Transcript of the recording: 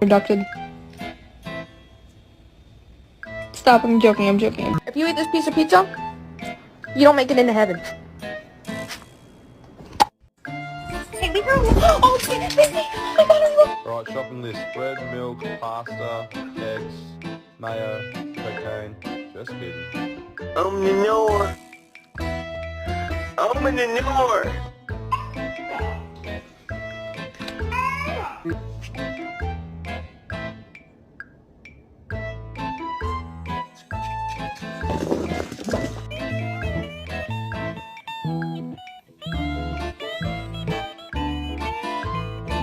abducted. Stop, I'm joking. If you eat this piece of pizza, you don't make it into heaven. Hey, leave her alone. Oh, Alright, shopping list. Bread, milk, pasta, eggs, mayo, cocaine. Just kidding. I'm in the